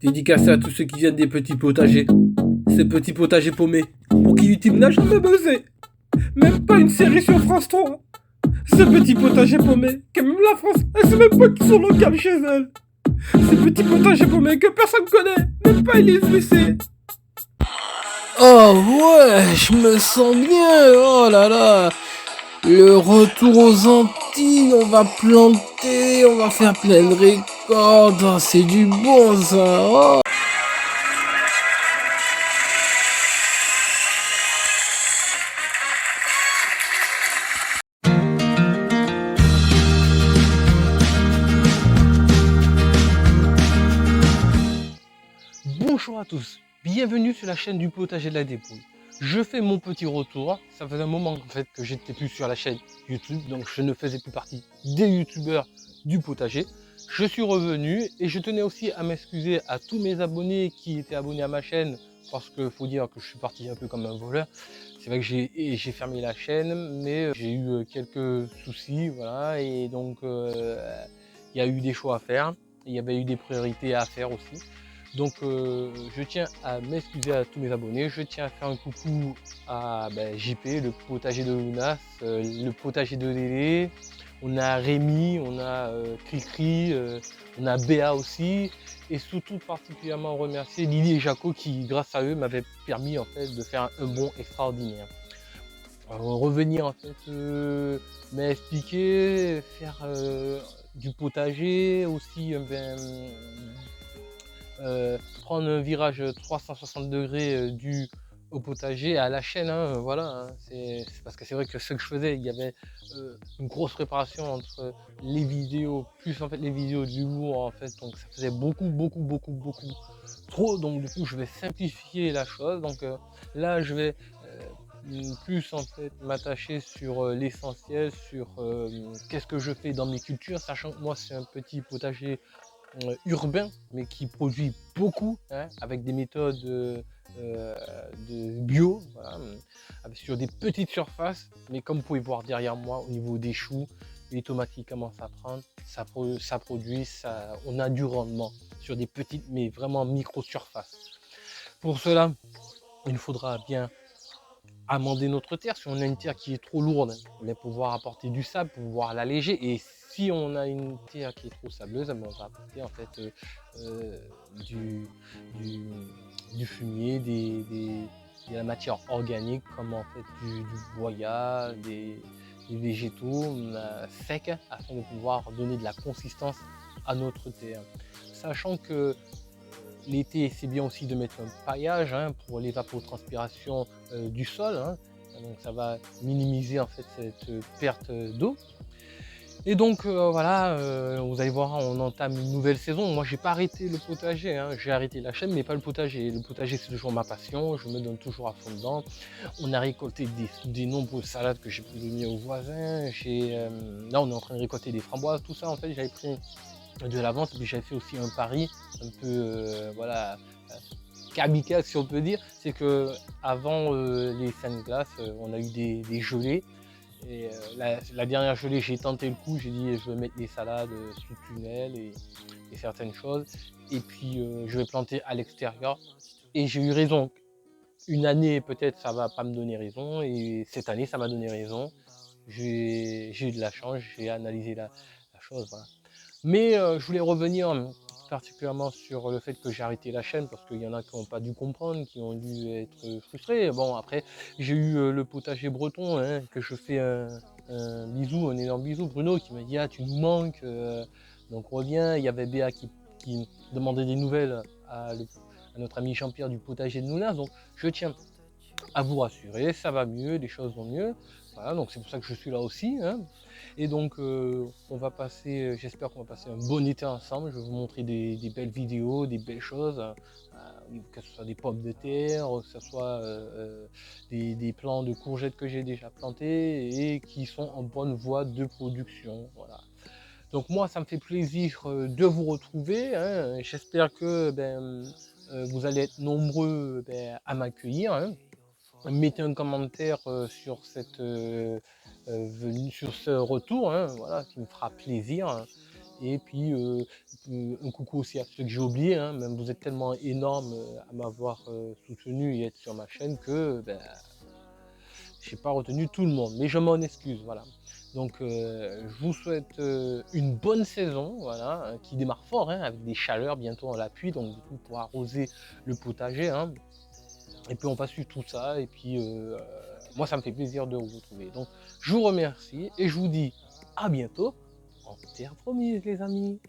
Dédicacé à tous ceux qui viennent des petits potagers. Ces petits potagers paumés, pour qui YouTube n'a jamais buzzé. Même pas une série sur France 3. Ces petits potagers paumés, que même la France, elle sait même pas qu'ils sont locales chez elle. Ces petits potagers paumés que personne connaît, même pas Elise Lucet. Oh ouais, je me sens bien, oh là là. Le retour aux Antilles, on va planter, on va faire plein de récoltes, oh, c'est du bon ça. Oh. Bonjour à tous, bienvenue sur la chaîne du potager de la dépouille. Je fais mon petit retour, ça faisait un moment en fait que j'étais plus sur la chaîne YouTube, donc je ne faisais plus partie des youtubeurs du potager. Je suis revenu et je tenais aussi à m'excuser à tous mes abonnés qui étaient abonnés à ma chaîne, parce qu'il faut dire que je suis parti un peu comme un voleur. C'est vrai que j'ai fermé la chaîne, mais j'ai eu quelques soucis, voilà, et donc il y a eu des choix à faire, il y avait eu des priorités à faire aussi. Donc je tiens à m'excuser à tous mes abonnés, je tiens à faire un coucou à JP, le potager de Lunas, le potager de Lélé, on a Rémi, on a Cricri, on a Béa aussi, et surtout particulièrement remercier Lily et Jaco qui, grâce à eux, m'avaient permis en fait de faire un bond extraordinaire. Revenir en fait, m'expliquer, faire du potager aussi, prendre un virage 360 degrés du au potager à la chaîne, hein, voilà, hein, c'est parce que c'est vrai que ce que je faisais, il y avait une grosse préparation entre les vidéos, plus en fait les vidéos de l'humour en fait, donc ça faisait beaucoup trop, donc du coup je vais simplifier la chose, donc là je vais plus en fait m'attacher sur l'essentiel, sur qu'est-ce que je fais dans mes cultures, sachant que moi c'est un petit potager urbain, mais qui produit beaucoup, hein, avec des méthodes de bio, voilà, sur des petites surfaces. Mais comme vous pouvez voir derrière moi, au niveau des choux, les tomates qui commencent à prendre, ça produit, on a du rendement sur des petites, mais vraiment micro surfaces. Pour cela, il faudra bien amender notre terre. Si on a une terre qui est trop lourde, on va pouvoir apporter du sable pour pouvoir l'alléger. Et si on a une terre qui est trop sableuse, on va apporter en fait du, du, du fumier, de la matière organique comme en fait du broyat, des végétaux secs afin de pouvoir donner de la consistance à notre terre. Sachant que l'été, c'est bien aussi de mettre un paillage, hein, pour l'évapotranspiration du sol, hein. Donc ça va minimiser en fait cette perte d'eau. Et donc voilà, vous allez voir, on entame une nouvelle saison. Moi, j'ai pas arrêté le potager, hein. J'ai arrêté la chaîne, mais pas le potager. Le potager, c'est toujours ma passion. Je me donne toujours à fond dedans. On a récolté des nombreuses salades que j'ai pu donner aux voisins. Là, on est en train de récolter des framboises, tout ça. En fait, j'avais pris de l'avance, mais j'avais fait aussi un pari un peu voilà, kamikaze si on peut dire, c'est que avant les scènes glaces, on a eu des gelées, et la dernière gelée, j'ai tenté le coup, j'ai dit je vais mettre des salades sous tunnel et certaines choses, et puis je vais planter à l'extérieur, et j'ai eu raison. Une année peut-être ça va pas me donner raison, et cette année ça m'a donné raison. J'ai eu de la chance, j'ai analysé la chose, voilà. Mais je voulais revenir particulièrement sur le fait que j'ai arrêté la chaîne, parce qu'il y en a qui n'ont pas dû comprendre, qui ont dû être frustrés. Bon, après, j'ai eu le potager breton, hein, que je fais un bisou, un énorme bisou. Bruno qui m'a dit ah, tu nous manques, donc reviens. Il y avait Béa qui demandait des nouvelles à notre ami Jean-Pierre du potager de Noulin. Donc je tiens à vous rassurer, ça va mieux, les choses vont mieux. Voilà, donc c'est pour ça que je suis là aussi, hein. Et donc on va passer, j'espère qu'on va passer un bon été ensemble. Je vais vous montrer des belles vidéos, des belles choses, que ce soit des pommes de terre, que ce soit des plants de courgettes que j'ai déjà plantés et qui sont en bonne voie de production. Voilà. Donc moi, ça me fait plaisir de vous retrouver, hein. J'espère que vous allez être nombreux à m'accueillir, hein. Mettez un commentaire sur cette venue, sur ce retour, hein, voilà, qui me fera plaisir, hein. Et puis un coucou aussi à ceux que j'ai oubliés, hein, même vous êtes tellement énormes à m'avoir soutenu et être sur ma chaîne que ben, j'ai pas retenu tout le monde, mais je m'en excuse, voilà. Donc je vous souhaite une bonne saison, voilà, qui démarre fort, hein, avec des chaleurs bientôt à l'appui, donc du coup pour arroser le potager, hein. Et puis on va suivre tout ça, et puis moi ça me fait plaisir de vous retrouver. Donc je vous remercie et je vous dis à bientôt en terre promise les amis.